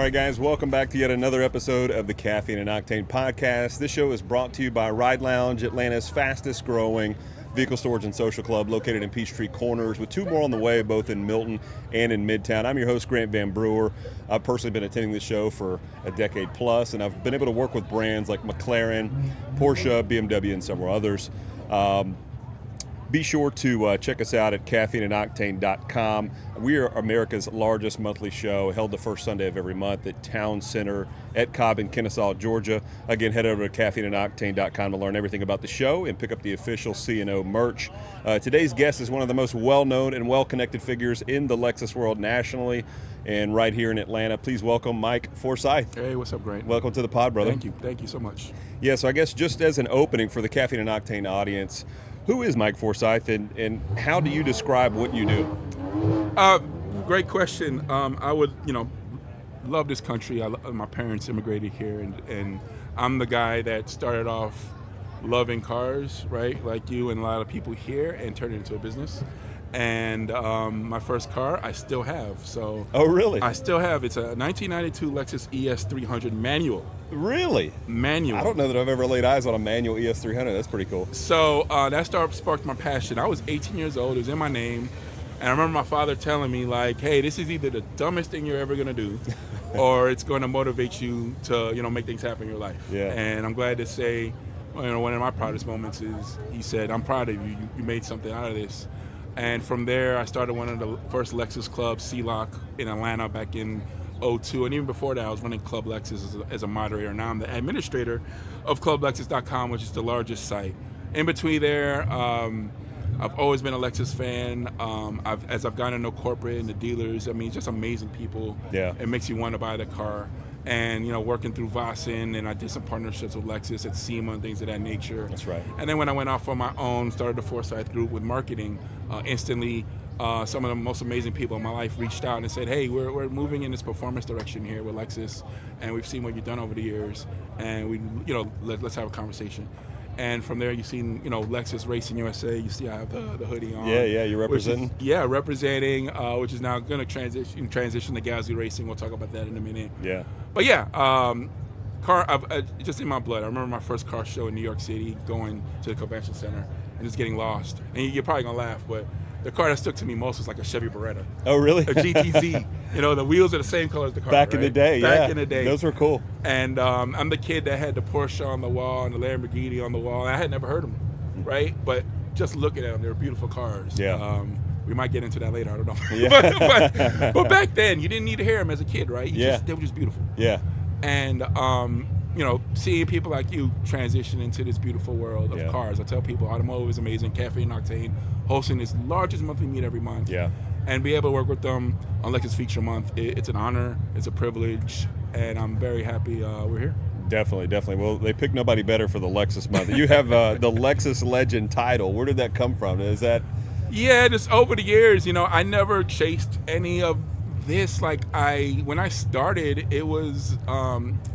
All right, guys, welcome back to yet another episode of the Caffeine Octane Podcast. This show is brought to you by Ride Lounge, Atlanta's fastest growing vehicle storage and social club located in Peachtree Corners, with two more on the way, both in Milton and in Midtown. I'm your host, Grant Van Brewer. I've personally been attending this show for a decade plus, and I've been able to work with brands like McLaren, Porsche, BMW, and several others. Be sure to check us out at caffeineandoctane.com. We are America's largest monthly show, held the first Sunday of every month at Town Center at Cobb in Kennesaw, Georgia. Again, head over to caffeineandoctane.com to learn everything about the show and pick up the official C&O merch. Today's guest is one of the most well-known and well-connected figures in the Lexus world nationally and right here in Atlanta. Please welcome Mike Forsythe. Hey, what's up, Grant? Welcome to the pod, brother. Thank you so much. Yeah, so I guess just as an opening for the Caffeine and Octane audience, who is Mike Forsythe, and how do you describe what you do? Great question. I would, love this country. My parents immigrated here, and I'm the guy that started off loving cars, right, like you and a lot of people here, and turned it into a business. And my first car, I still have. So. Oh, really? I still have. It's a 1992 Lexus ES300 manual. Really? Manual. I don't know that I've ever laid eyes on a manual ES300. That's pretty cool. So that sparked my passion. I was 18 years old. It was in my name. And I remember my father telling me, like, hey, this is either the dumbest thing you're ever going to do or it's going to motivate you to, make things happen in your life. Yeah. And I'm glad to say, one of my proudest moments is he said, I'm proud of you. You made something out of this. And from there, I started one of the first Lexus clubs, C-Lock, in Atlanta back in 2002. And even before that, I was running Club Lexus as a moderator. Now I'm the administrator of ClubLexus.com, which is the largest site. In between there, I've always been a Lexus fan. As I've gotten to know corporate and the dealers, just amazing people. Yeah. It makes you want to buy the car. And, working through Vossen, and I did some partnerships with Lexus at SEMA and things of that nature. That's right. And then when I went off on my own, started the Forsythe Group with marketing, instantly some of the most amazing people in my life reached out and said, hey, we're moving in this performance direction here with Lexus, and we've seen what you've done over the years, and let's have a conversation. And from there, you've seen, Lexus Racing USA. You see I have the hoodie on. Yeah, you're representing. Representing, which is now going to transition to Gazoo Racing. We'll talk about that in a minute. Yeah. But yeah, car, just in my blood. I remember my first car show in New York City, going to the convention center and just getting lost. And you're probably going to laugh, but the car that stuck to me most was like a Chevy Beretta. Oh, really? A GTZ. The wheels are the same color as the car. Back in the day, yeah. Back in the day. Those were cool. And I'm the kid that had the Porsche on the wall and the Lamborghini on the wall. I had never heard them, right? But just looking at them, they were beautiful cars. Yeah. We might get into that later. I don't know. Yeah. but back then, you didn't need to hear them as a kid, right? They were just beautiful. Yeah. And seeing people like you transition into this beautiful world of cars. I tell people Automotive is amazing. Caffeine Octane hosting this largest monthly meet every month. Yeah. And be able to work with them on Lexus Feature Month, it's an honor, it's a privilege, and I'm very happy we're here. Definitely. Well, they picked nobody better for the Lexus month. You have the Lexus Legend title. Where did that come from? Is that? Yeah, just over the years, I never chased any of this. When I started, it was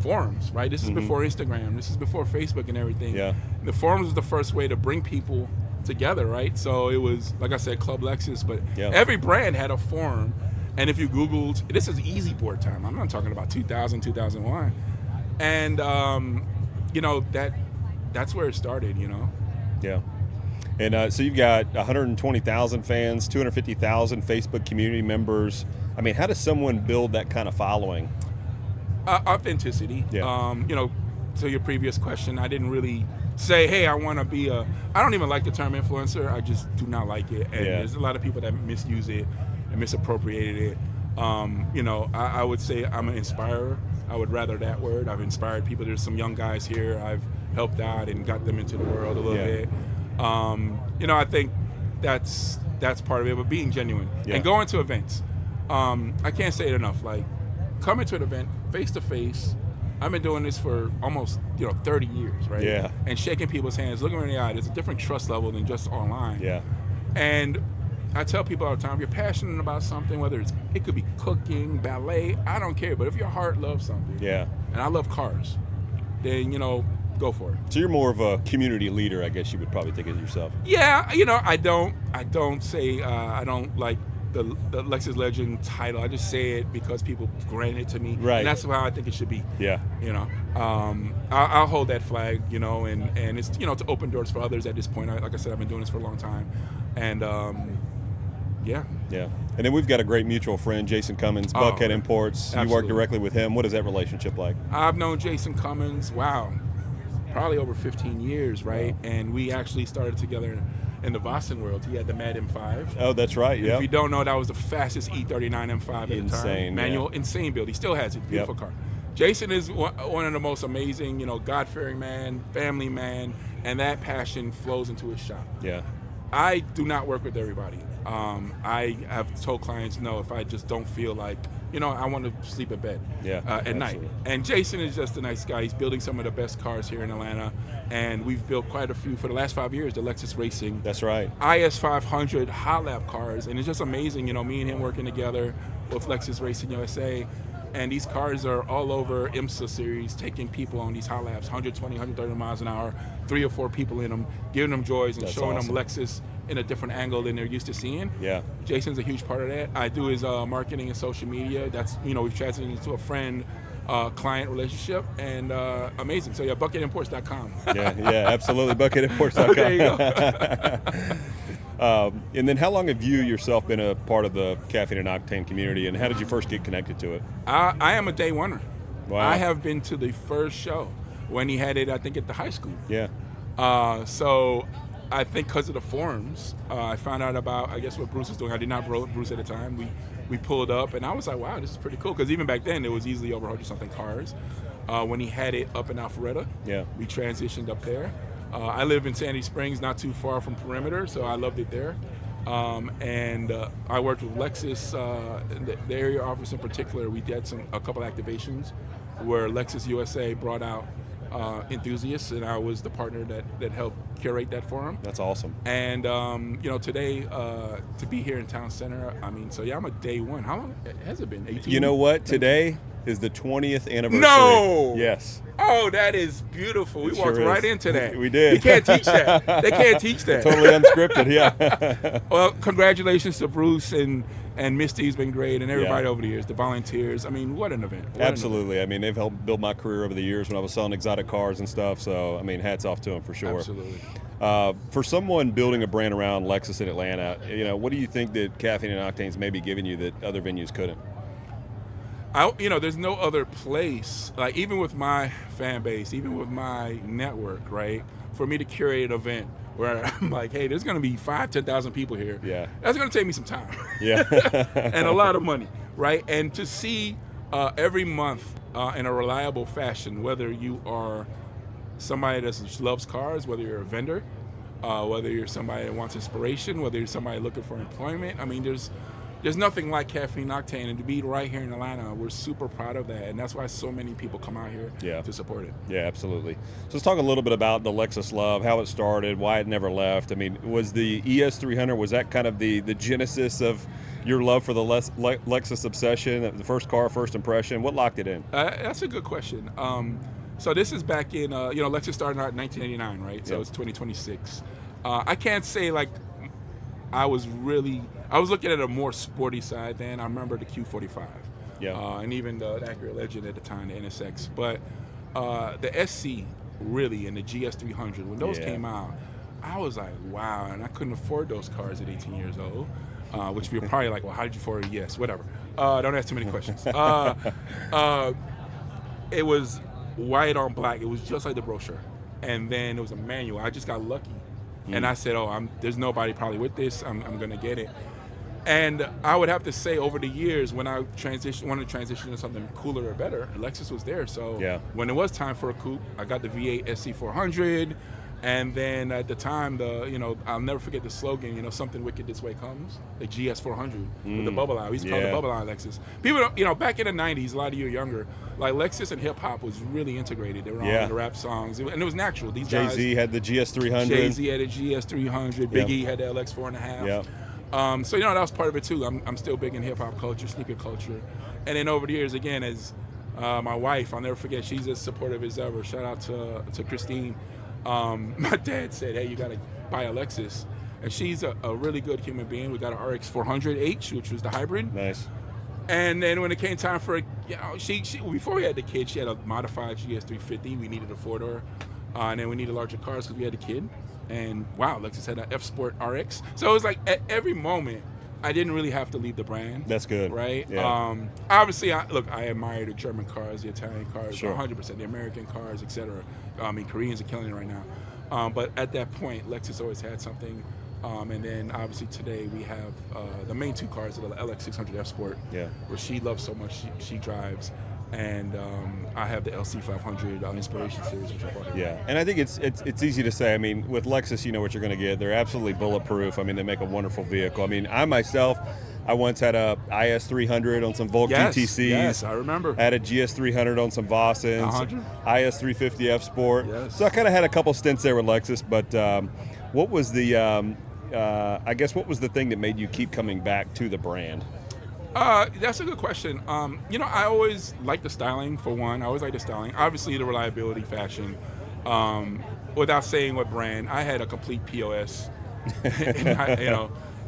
forums, right? This is before Instagram. This is before Facebook and everything. Yeah. The forums was the first way to bring people together, right? So it was, like I said, Club Lexus, but every brand had a forum. And if you Googled, this is easy board time. I'm not talking about 2000, 2001. And, that's where it started, Yeah. And so you've got 120,000 fans, 250,000 Facebook community members. How does someone build that kind of following? Authenticity. Yeah. To your previous question, I didn't really say, hey, I want to be I don't even like the term influencer. I just do not like it. And there's a lot of people that misuse it and misappropriated it. I would say I'm an inspirer. I would rather that word. I've inspired people. There's some young guys here I've helped out and got them into the world a little bit. I think that's part of it, but being genuine and going to events. I can't say it enough. Coming to an event face to face. I've been doing this for almost 30 years, right? Yeah. And shaking people's hands, looking them in the eye. There's a different trust level than just online. Yeah. And I tell people all the time, if you're passionate about something, whether it could be cooking, ballet, I don't care. But if your heart loves something, and I love cars, then go for it. So you're more of a community leader, I guess you would probably think of yourself. Yeah, I don't say I don't like the Lexus Legend title. I just say it because people granted it to me, right? And that's how I think it should be. Yeah. You know, I'll hold that flag. You know, and it's to open doors for others at this point. Like I said, I've been doing this for a long time, and yeah. And then we've got a great mutual friend, Jason Cummins, Buckhead Imports. Absolutely. You work directly with him. What is that relationship like? I've known Jason Cummins, probably over 15 years, right? Wow. And we actually started together in the Boston world. He had the Mad M5. Oh, that's right, yeah. If you don't know, that was the fastest E39 M5 at the time. Manual, yeah. Insane build. He still has it. Beautiful car. Jason is one of the most amazing, God-fearing man, family man, and that passion flows into his shop. Yeah. I do not work with everybody. I have told clients, no, if I just don't feel like, I want to sleep in bed at night. And Jason is just a nice guy. He's building some of the best cars here in Atlanta, and we've built quite a few for the last 5 years, the Lexus Racing. That's right. IS500 hot lap cars, and it's just amazing, me and him working together with Lexus Racing USA. And these cars are all over IMSA series, taking people on these hot laps, 120, 130 miles an hour, 3 or 4 people in them, giving them joys and showing them Lexus in a different angle than they're used to seeing. Yeah. Jason's a huge part of that. I do his marketing and social media. That's, we've transitioned into a friend client relationship, and amazing. So bucketimports.com. yeah, absolutely. Bucketimports.com. There you go. And then how long have you yourself been a part of the Caffeine and Octane community, and how did you first get connected to it? I am a day oneer. Wow. I have been to the first show when he had it, I think, at the high school. Yeah. So I think because of the forums, I found out about, I guess, what Bruce was doing. I did not know Bruce at the time. We pulled up, and I was like, wow, this is pretty cool. Because even back then, it was easily over 100-something cars. When he had it up in Alpharetta, we transitioned up there. I live in Sandy Springs, not too far from Perimeter, so I loved it there. And I worked with Lexus, the area office in particular. We did a couple activations where Lexus USA brought out Enthusiast, and I was the partner that helped curate that for him. That's awesome. And today to be here in Town Center, I'm a day one. How long has it been? 18? You know what? Today is the 20th anniversary. No. Yes. Oh, that is beautiful. We walked right into that. We did. You can't teach that. They can't teach that. Totally unscripted, yeah. Well, congratulations to Bruce and Misty's been great, and everybody over the years, the volunteers. What an event. Absolutely. They've helped build my career over the years when I was selling exotic cars and stuff. So, hats off to them for sure. Absolutely. For someone building a brand around Lexus in Atlanta, what do you think that Caffeine and Octane's maybe giving you that other venues couldn't? There's no other place, like even with my fan base, even with my network, right, for me to curate an event where I'm like, hey, there's going to be 10,000 people here. Yeah. That's going to take me some time. Yeah. And a lot of money, right? And to see every month in a reliable fashion, whether you are somebody that loves cars, whether you're a vendor, whether you're somebody that wants inspiration, whether you're somebody looking for employment. There's nothing like Caffeine Octane, and to be right here in Atlanta, we're super proud of that, and that's why so many people come out here to support it. Yeah, absolutely. So let's talk a little bit about the Lexus love, how it started, why it never left. Was the ES300, was that kind of the genesis of your love for the Lexus obsession, the first car, first impression? What locked it in? That's a good question. So this is back in, Lexus started out in 1989, right? So it's 2026. I can't say I was looking at a more sporty side then. I remember the Q45. Yeah. And even the Acura Legend at the time, the NSX. But the SC really and the GS300, when those came out, I was like, wow. And I couldn't afford those cars at 18 years old, which we were probably like, well, how did you afford it? Yes, whatever. Don't ask too many questions. It was white on black. It was just like the brochure. And then it was a manual. I just got lucky. And I said, there's nobody probably with this. I'm going to get it. And I would have to say over the years when I wanted to transition to something cooler or better, Lexus was there. So when it was time for a coupe, I got the V8 SC400. And then at the time, I'll never forget the slogan, something wicked this way comes, the GS400 with the bubble eye. We used to call it the bubble eye Lexus. People, back in the 90s, a lot of you are younger, like Lexus and hip hop was really integrated. They were on the rap songs, and it was natural. These Jay-Z had the GS300. Jay-Z had a GS300. Big E had the LX4.5. Yeah. So that was part of it too. I'm still big in hip hop culture, sneaker culture, and then over the years, again, as my wife, I'll never forget, she's as supportive as ever. Shout out to Christine. My dad said, hey, you got to buy a Lexus. and she's a really good human being. We got an RX 400H, which was the hybrid. Nice. And then when it came time for, she before we had the kid, she had a modified GS 350. We needed a 4-door, and then we needed larger cars because we had a kid. And wow, Lexus had an F Sport RX. So it was like at every moment, I didn't really have to leave the brand. That's good. Right? Yeah. Obviously, I admire the German cars, the Italian cars, Sure. 100%, the American cars, etc. I mean, Koreans are killing it right now. But at that point, Lexus always had something. And then obviously today we have the main two cars, the LX 600 F Sport, where she loves so much, she drives. And I have the LC 500 Inspiration Series, which I bought her. Yeah, and I think it's easy to say. I mean, with Lexus, you know what you're going to get. They're absolutely bulletproof. I mean, they make a wonderful vehicle. I mean, I once had a IS 300 on some Volk GTCs. Yes, I remember. I had a GS 300 on some Vossens. IS 350 F Sport. Yes. So I kind of had a couple stints there with Lexus. But what was the what was the thing that made you keep coming back to the brand? That's a good question. I always like the styling, for one. I always like the styling. Obviously, the reliability, fashion. Without saying what brand, I had a complete POS.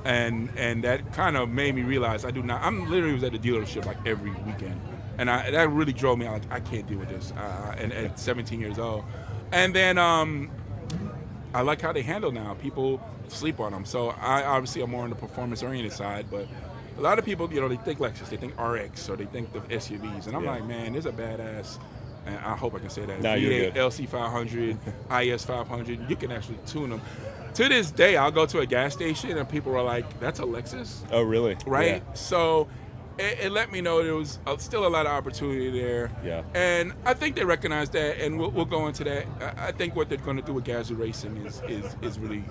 And that kind of made me realize I'm literally was at the dealership like every weekend. And that really drove me out. Like, I can't deal with this. And at 17 years old. And then I like how they handle now. People sleep on them. So I obviously am more on the performance-oriented side, but a lot of people, they think Lexus, they think RX, or they think the SUVs. And I'm like, man, there's a badass, and I hope I can say that, V8 LC 500, IS 500. You can actually tune them. To this day, I'll go to a gas station, and people are like, that's a Lexus? Oh, really? Right? Yeah. So it let me know there was still a lot of opportunity there. Yeah. And I think they recognize that, and we'll go into that. I think what they're going to do with Gazoo Racing is really,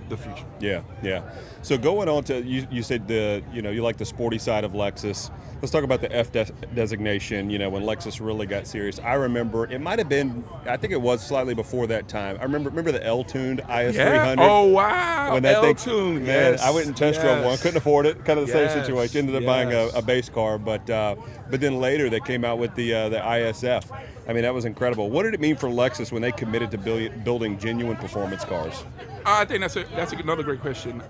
the future. Yeah. So going on to, you said you like the sporty side of Lexus. Let's talk about the F designation, when Lexus really got serious. I remember, it might have been, I think it was slightly before that time. I remember the L-tuned IS 300. Oh, wow. When that L-tuned, man, yes. I went and test drove one, couldn't afford it, kind of the same situation. Ended up buying a base car, but then later they came out with the ISF. I mean, that was incredible. What did it mean for Lexus when they committed to building genuine performance cars? I think that's another great question.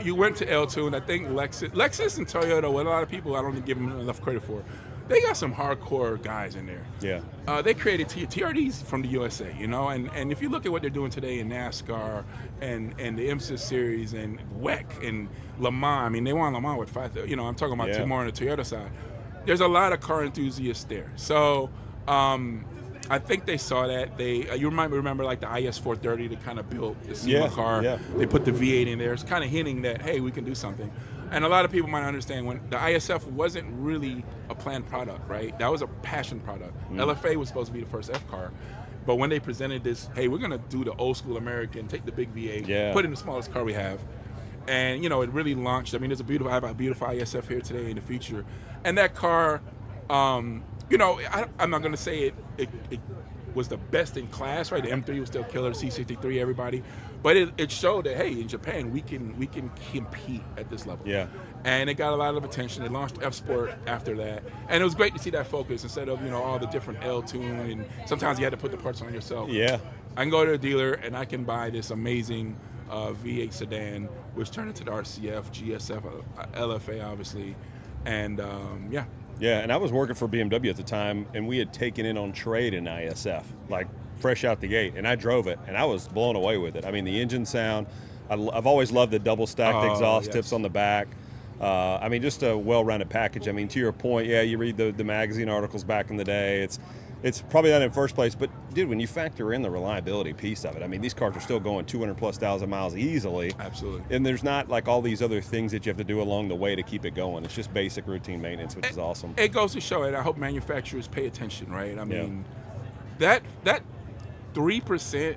You went to L-Tune. I think Lexus and Toyota, what a lot of people I don't give them enough credit for, they got some hardcore guys in there. Yeah. They created TRDs from the USA, and if you look at what they're doing today in NASCAR and the IMSA series and WEC and Le Mans, I mean, they won Le Mans with 5, I'm talking about two more on the Toyota side. There's a lot of car enthusiasts there. So I think they saw that. You might remember like the IS 430 that kind of built the SEMA car. Yeah. They put the V8 in there. It's kind of hinting that, hey, we can do something. And a lot of people might understand when the ISF wasn't really a planned product, right? That was a passion product. LFA was supposed to be the first F car. But when they presented this, hey, we're going to do the old school American, take the big V8, put it in the smallest car we have. And, it really launched. I mean, I have a beautiful ISF here today in the future. And that car, I'm not going to say it was the best in class, right? The M3 was still killer, C63, everybody. But it showed that, hey, in Japan, we can compete at this level. Yeah. And it got a lot of attention. It launched F Sport after that. And it was great to see that focus instead of, all the different L-tune. And sometimes you had to put the parts on yourself. Yeah. I can go to a dealer and I can buy this amazing V8 sedan, which turned into the RCF, GSF, LFA, obviously. And, Yeah, and I was working for BMW at the time, and we had taken in on trade an ISF, like fresh out the gate, and I drove it, and I was blown away with it. I mean, the engine sound, I've always loved the double-stacked exhaust tips on the back. I mean, just a well-rounded package. I mean, to your point, you read the magazine articles back in the day. It's probably not in first place, but dude, when you factor in the reliability piece of it, I mean, these cars are still going 200,000+ miles easily. Absolutely. And there's not like all these other things that you have to do along the way to keep it going. It's just basic routine maintenance, which is awesome. It goes to show it. I hope manufacturers pay attention, right? I mean, that 3%,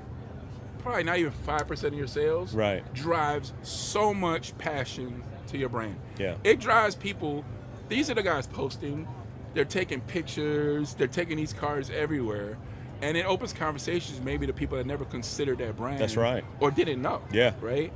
probably not even 5% of your sales, drives so much passion to your brand. Yeah. It drives people. These are the guys posting. They're taking pictures. They're taking these cars everywhere. And it opens conversations maybe to people that never considered that brand. That's right. Or didn't know. Yeah. Right?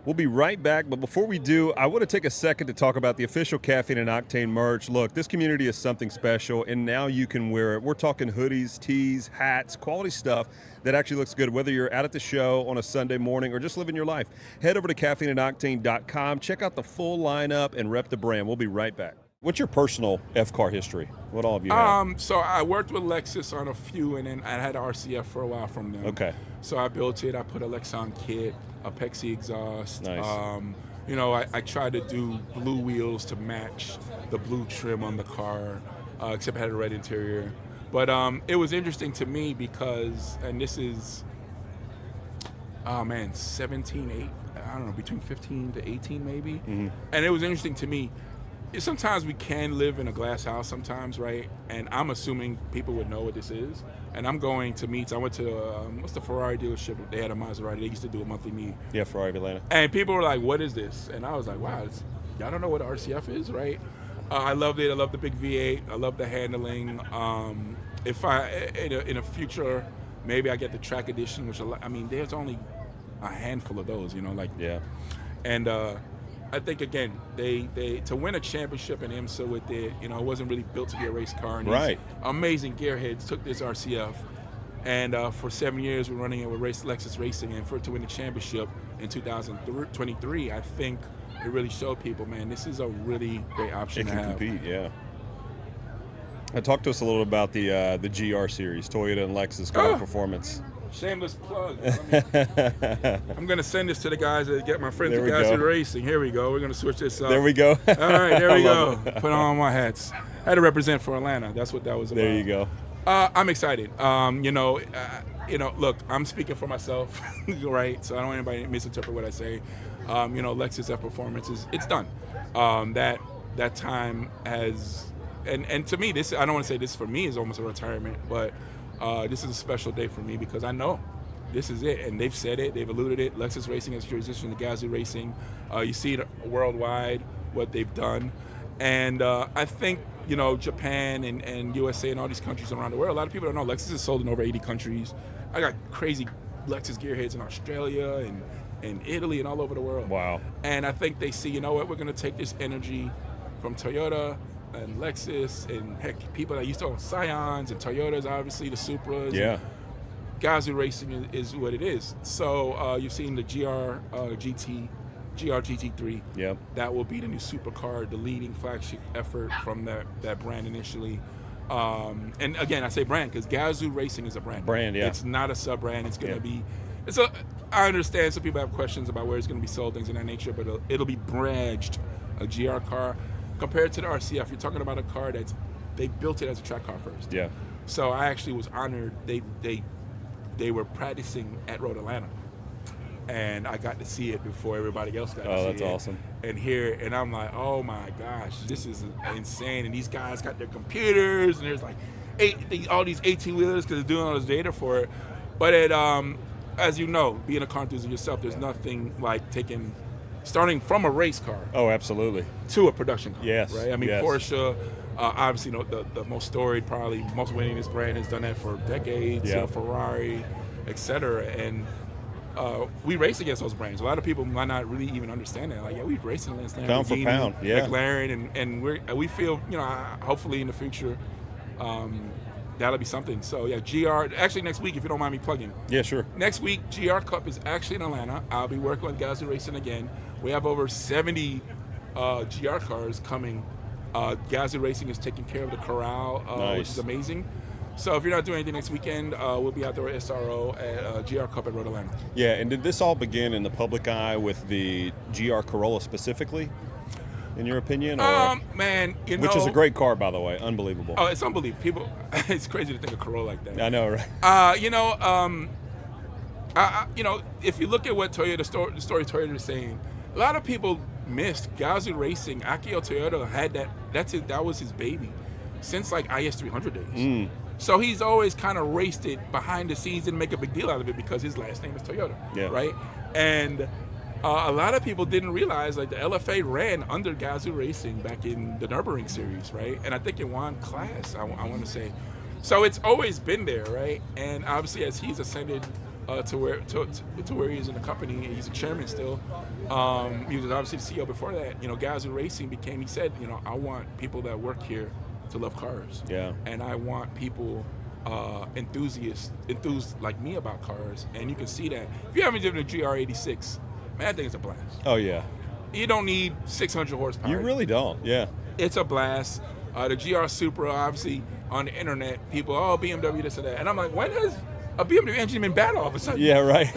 We'll be right back, but before we do, I want to take a second to talk about the official Caffeine and Octane merch. Look, this community is something special, and now you can wear it. We're talking hoodies, tees, hats, quality stuff that actually looks good, whether you're out at the show on a Sunday morning or just living your life. Head over to caffeineandoctane.com, check out the full lineup, and rep the brand. We'll be right back. What's your personal F-car history? What all have you had? So I worked with Lexus on a few, and then I had an RCF for a while from them. Okay. So I built it. I put a Lexon kit, a Pexi exhaust. Nice. I tried to do blue wheels to match the blue trim on the car, except I had a red interior. But it was interesting to me because, and this is, 17, 8, I don't know, between 15 to 18 maybe. Mm-hmm. And it was interesting to me. Sometimes we can live in a glass house sometimes, right? And I'm assuming people would know what this is. And I'm going to meets. I went to, what's the Ferrari dealership? They had a Maserati. They used to do a monthly meet. Yeah, Ferrari of Atlanta. And people were like, what is this? And I was like, wow, y'all don't know what RCF is, right? I loved it. I love the big V8. I love the handling. If in a future, maybe I get the track edition, which, there's only a handful of those, Yeah. And I think, again, they to win a championship in IMSA with it, it wasn't really built to be a race car. And right. Amazing gearheads took this RCF, and for 7 years we're running it with Lexus Racing, and for it to win the championship in 2023, I think it really showed people, man, this is a really great option to have. It can compete, yeah. Talk to us a little about the GR series, Toyota and Lexus Car Performance. Shameless plug. I'm going to send this to the guys that get my friends at Gazoo Racing. Here we go. We're going to switch this up. There we go. All right, there we go. Put on my hats. I had to represent for Atlanta. That's what that was about. There you go. I'm excited. Look, I'm speaking for myself, right? So I don't want anybody to misinterpret what I say. Lexus F Performance it's done. That time has, and to me, this, I don't want to say this for me is almost a retirement, but this is a special day for me because I know this is it, and they've said it, they've alluded it. Lexus Racing has transitioned to Gazoo Racing. You see it worldwide, what they've done, and I think Japan and USA and all these countries around the world. A lot of people don't know Lexus is sold in over 80 countries. I got crazy Lexus gearheads in Australia and Italy and all over the world. Wow. And I think they see, we're going to take this energy from Toyota and Lexus and heck, people that used to own Scions and Toyotas, obviously the Supras. Yeah. Gazoo Racing is what it is. So you've seen the GR-GT3. Yep. That will be the new supercar, the leading flagship effort from that brand initially. And again, I say brand because Gazoo Racing is a brand. Brand, yeah. It's not a sub-brand. It's going to be. I understand some people have questions about where it's going to be sold, things of that nature, but it'll be badged a GR car. Compared to the RCF, you're talking about a car they built it as a track car first. Yeah. So I actually was honored. They were practicing at Road Atlanta, and I got to see it before everybody else got to see it. Oh, that's awesome. And I'm like, oh my gosh, this is insane. And these guys got their computers, and there's like all these 18-wheelers because they're doing all this data for it. But as you know, being a car enthusiast yourself, there's nothing like starting from a race car. Oh, absolutely. To a production car. Yes. Right? Yes. Porsche, obviously, the most storied, probably most winningest brand has done that for decades. Yeah. Ferrari, etc. And we race against those brands. A lot of people might not really even understand that. Like, yeah, we race against Lamborghini, pound for pound, yeah. McLaren, and we feel, hopefully in the future, that'll be something. So yeah, GR. Actually, next week, if you don't mind me plugging. Yeah, sure. Next week, GR Cup is actually in Atlanta. I'll be working with Gazoo Racing again. We have over 70 GR cars coming. Gazoo Racing is taking care of the corral, Nice. which is amazing. So if you're not doing anything next weekend, we'll be out there at SRO at GR Cup at Road Atlanta. Yeah, and did this all begin in the public eye with the GR Corolla specifically, in your opinion? Or, man, which is a great car, by the way. Unbelievable. Oh, it's unbelievable. It's crazy to think of Corolla like that. I know, right? If you look at what the story Toyota is saying, a lot of people missed Gazoo Racing. Akio Toyota had that. That was his baby since like IS300 days. So he's always kind of raced it behind the scenes and make a big deal out of it because his last name is Toyota, right? And a lot of people didn't realize like the LFA ran under Gazoo Racing back in the Nürburgring series, right? And I think it won class, I want to say. So it's always been there, right? And obviously as he's ascended to where he is in the company. He's a chairman still. He was obviously the CEO before that. Gazoo Racing he said, I want people that work here to love cars. Yeah. And I want people enthused like me about cars. And you can see that. If you haven't driven a GR86, man, that thing is a blast. Oh, yeah. You don't need 600 horsepower. You really don't, yeah. It's a blast. The GR Supra, obviously, on the internet, people, BMW, this and that. And I'm like, when has a BMW engine been bad all of a sudden? Yeah, right.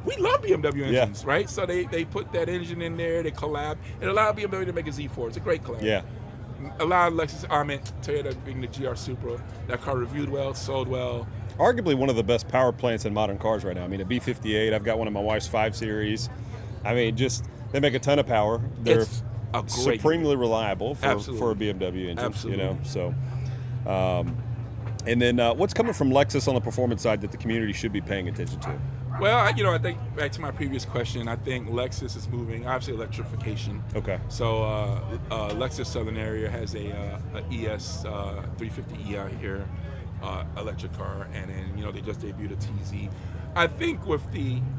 we love BMW engines, right? So they put that engine in there, they collab. It allowed BMW to make a Z4. It's a great collab. Yeah. Allowed Toyota being the GR Supra. That car reviewed well, sold well. Arguably one of the best power plants in modern cars right now. I mean, a B58, I've got one of my wife's 5 Series. I mean, they make a ton of power. They're supremely reliable for a BMW engine. Absolutely. So, and then what's coming from Lexus on the performance side that the community should be paying attention to? Well, I think back to my previous question, I think Lexus is moving, obviously electrification. Okay. So Lexus Southern area has a ES 350e out here, electric car, and then they just debuted a TZ. I think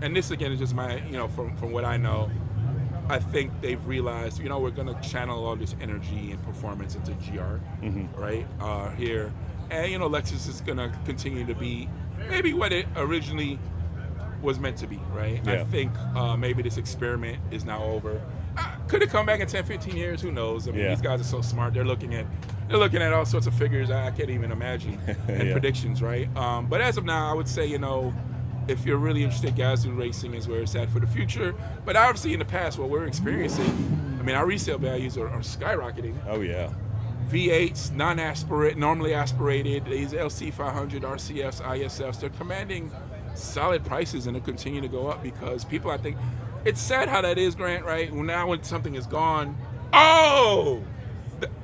and this again is just my from what I know, I think they've realized we're going to channel all this energy and performance into GR, right here, and Lexus is going to continue to be maybe what it originally was meant to be, right? Yeah. I think maybe this experiment is now over. Could it come back in 10, 15 years? Who knows? I mean, these guys are so smart. They're looking at all sorts of figures I can't even imagine and predictions, right? But as of now, I would say, if you're really interested, Gazoo Racing is where it's at for the future. But obviously in the past, what we're experiencing, I mean, our resale values are skyrocketing. Oh, yeah. V8s, normally aspirated, these LC500, RCFs, ISFs, they're commanding solid prices, and they continue to go up because people, I think, it's sad how that is, Grant, right? Well, now when something is gone,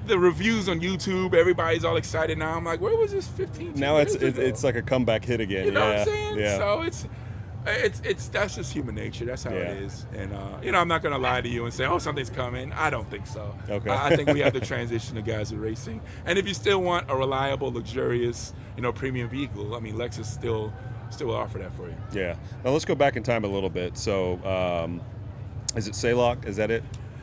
the reviews on YouTube, everybody's all excited now. I'm like, where was this 15 years Now ago? it's like a comeback hit again. You know what I'm saying? Yeah. So it's that's just human nature. That's how it is. And I'm not gonna lie to you and say, something's coming. I don't think so. Okay. I think we have to transition to Gazoo Racing. And if you still want a reliable, luxurious, premium vehicle, I mean, Lexus still will offer that for you. Yeah. Now let's go back in time a little bit. So, is it CELOC? Is that it?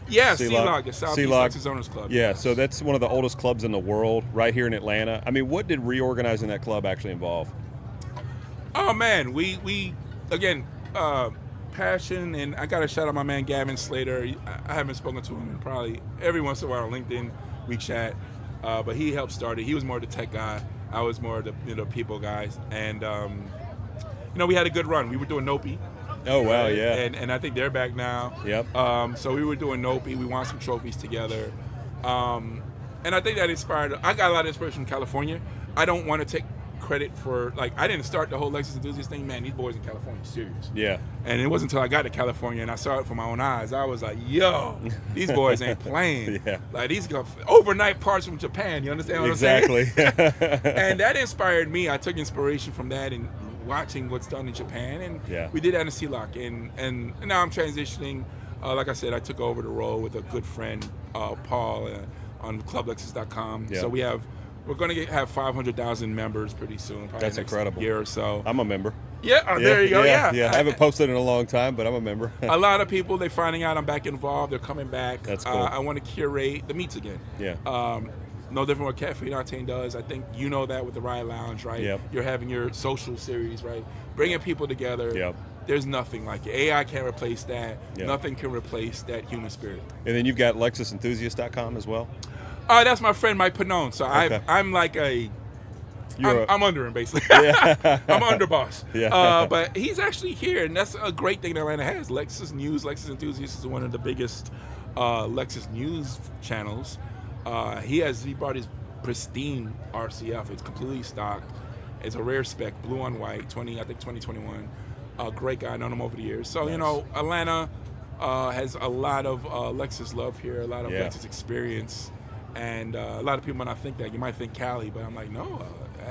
Yeah, CELOC, the Southeast Lexus Owners Club. Yeah, so that's one of the oldest clubs in the world, right here in Atlanta. I mean, what did reorganizing that club actually involve? Oh man, we again, passion, and I got to shout out my man Gavin Slater. I haven't spoken to him in probably every once in a while on LinkedIn. We chat, but he helped start it. He was more the tech guy. I was more the people guys, and we had a good run. We were doing Nopi. Oh, wow, yeah. And I think they're back now. Yep. So we were doing Nopi. We won some trophies together. And I think that inspired, I got a lot of inspiration from California. I don't want to take credit for, I didn't start the whole Lexus Enthusiast thing. Man, these boys in California are serious. Yeah. And it wasn't until I got to California and I saw it for my own eyes. I was like, yo, these boys ain't playing. Yeah. Like, these overnight parts from Japan. You understand what I'm saying? Exactly. And that inspired me. I took inspiration from that and watching what's done in Japan, and we did that in CELOC, and now I'm transitioning. Like I said, I took over the role with a good friend, Paul, on clublexus.com. Yeah. So we're going to have 500,000 members pretty soon. That's next incredible. Year or so. I'm a member. Yeah, there you go. Yeah. I haven't posted in a long time, but I'm a member. A lot of people, they're finding out I'm back involved. They're coming back. That's cool. I want to curate the meets again. Yeah. No different what Caffeine Octane does. I think you know that with the Ride Lounge, right? Yep. You're having your social series, right? Bringing people together. Yep. There's nothing like it. AI can't replace that. Yep. Nothing can replace that human spirit. And then you've got LexusEnthusiast.com as well? That's my friend Mike Panone. So Okay. I'm like I'm under him, basically. Yeah. I'm under boss. Yeah. But he's actually here, and that's a great thing that Atlanta has. Lexus News, Lexus Enthusiast is one of the biggest Lexus news channels. He brought his pristine RCF. It's completely stock. It's a rare spec, blue on white, 2021. Great guy, known him over the years. So, Nice. Atlanta has a lot of Lexus love here, a lot of Lexus experience. And a lot of people might not think that. You might think Cali, but I'm like, no,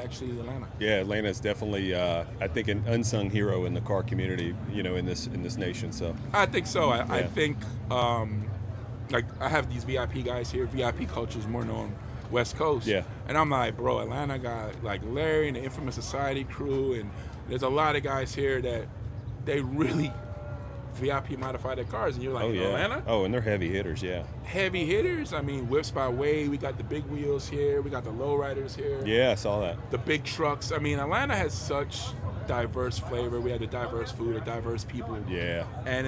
actually Atlanta. Yeah, Atlanta is definitely, I think, an unsung hero in the car community, in this nation. So I think so. I think, I have these VIP guys here. VIP culture is more known West Coast. Yeah. And I'm like, bro, Atlanta got like Larry and the Infamous Society crew and There's a lot of guys here that they really VIP modify their cars, and you're like, Atlanta? Oh, and they're heavy hitters, yeah. Heavy hitters. I mean, whips by Wade. We got the big wheels here. We got the lowriders here. Yeah, I saw that. The big trucks. I mean, Atlanta has such diverse flavor. We have the diverse food, the diverse people. Yeah. And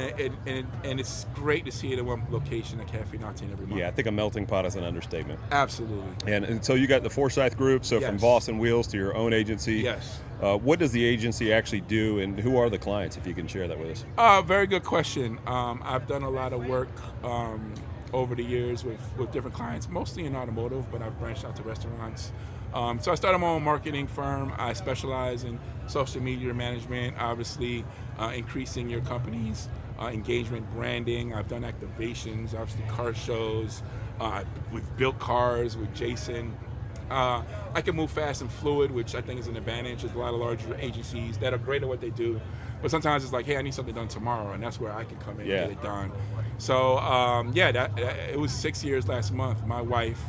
it's great to see it in one location at Caffeine Octane every month. Yeah, I think a melting pot is an understatement. Absolutely. And so you got the Forsythe Group, so from Voss and Wheels to your own agency. Yes. What does the agency actually do, and who are the clients, if you can share that with us? Very good question. I've done a lot of work over the years with different clients, mostly in automotive, but I've branched out to restaurants. So I started my own marketing firm. I specialize in social media management, obviously increasing your company's engagement, branding. I've done activations, obviously car shows. We've built cars with Jason. I can move fast and fluid, which I think is an advantage. There's a lot of larger agencies that are great at what they do, but sometimes it's like, hey, I need something done tomorrow, and that's where I can come in and get it done. So it was 6 years last month. My wife,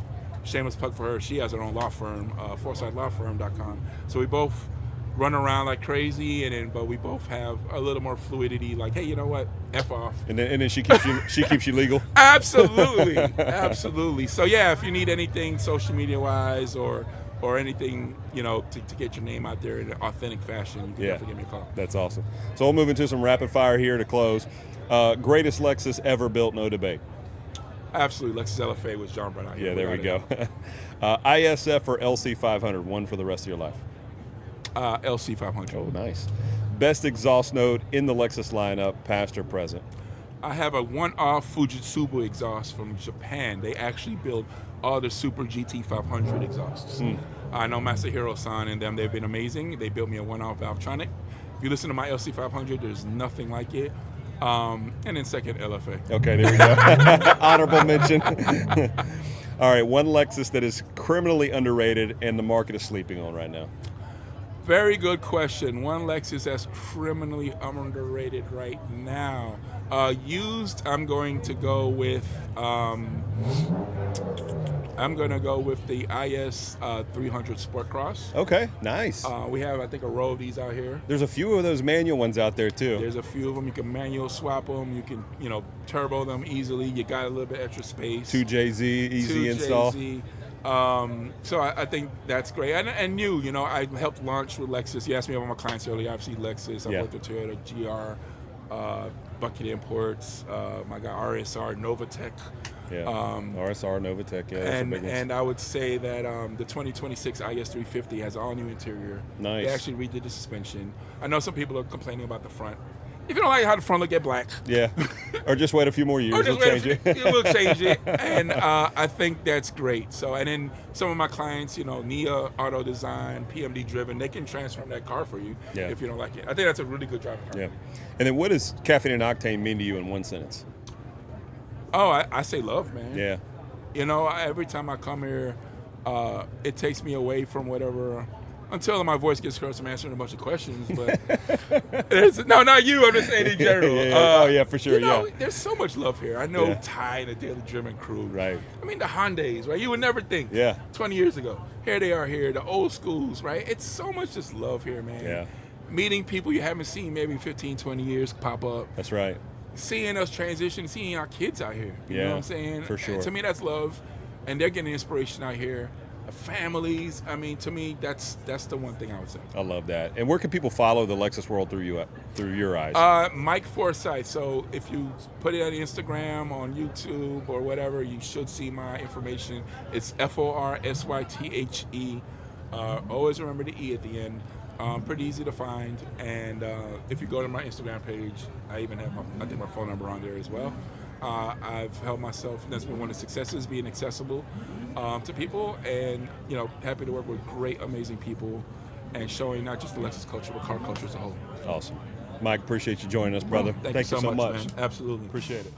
shameless plug for her, she has her own law firm, ForsytheLawFirm.com. So we both run around like crazy, but we both have a little more fluidity. Like, hey, you know what? F off. And then she keeps you legal. Absolutely, absolutely. So yeah, if you need anything social media wise or anything, to get your name out there in an authentic fashion, you can definitely give me a call. That's awesome. So we'll move into some rapid fire here to close. Greatest Lexus ever built, no debate. Absolutely, Lexus LFA was John Brown out here. Yeah, there we go. ISF or LC500, one for the rest of your life. LC500. Oh, nice. Best exhaust note in the Lexus lineup, past or present? I have a one-off Fujitsu exhaust from Japan. They actually build all the Super GT500 exhausts. I know Masahiro-san and them, they've been amazing. They built me a one-off Valvetronic. If you listen to my LC500, there's nothing like it. And then second, LFA. Okay, there we go. Honorable mention. All right, one Lexus that is criminally underrated and the market is sleeping on right now. Very good question. One Lexus that's criminally underrated right now. Used, I'm going to go with the IS 300 Sport Cross. Okay, nice. We have, I think, a row of these out here. There's a few of those manual ones out there too. There's a few of them. You can manual swap them. You can, turbo them easily. You got a little bit extra space. 2JZ, easy install. So I think that's great. And new, I helped launch with Lexus. You asked me about my clients earlier. Obviously, Lexus. I worked with Toyota, GR, Bucket Imports, my guy RSR, Novatech. Yeah, RSR, Novatech, yeah, that's a big one. And I would say that the 2026 IS350 has an all-new interior. Nice. They actually redid the suspension. I know some people are complaining about the front. If you don't like how the front look, get black. Yeah, or just wait a few more years, we'll change it. We'll change it, and I think that's great. So, and then some of my clients, NIA Auto Design, PMD Driven, they can transform that car for you if you don't like it. I think that's a really good driving car. Yeah. And then what does Caffeine and Octane mean to you in one sentence? Oh, I say love, man. Yeah. Every time I come here, it takes me away from whatever. Until my voice gets hoarse, I'm answering a bunch of questions. But no, not you. I'm just saying in general. Yeah, for sure. There's so much love here. I know Ty and the Daily Driven crew. Right. I mean, the Hyundais, right? You would never think. 20 years ago. Here they are here, the old schools, right? It's so much just love here, man. Yeah. Meeting people you haven't seen maybe 15, 20 years pop up. That's right. Seeing us transition, seeing our kids out here. You know what I'm saying? For sure. And to me, that's love. And they're getting inspiration out here. Families, I mean, to me, that's the one thing I would say. I love that. And where can people follow the Lexus world through your eyes? Mike Forsythe. So if you put it on Instagram, on YouTube, or whatever, you should see my information. It's FORSYTHE. Always remember the E at the end. Pretty easy to find. And if you go to my Instagram page, I even have my phone number on there as well. I've held myself, that's been one of the successes, being accessible to people, and happy to work with great, amazing people and showing not just the Lexus culture, but car culture as a whole. Awesome. Mike, appreciate you joining us, brother. Thank you so much, man. Absolutely. Appreciate it.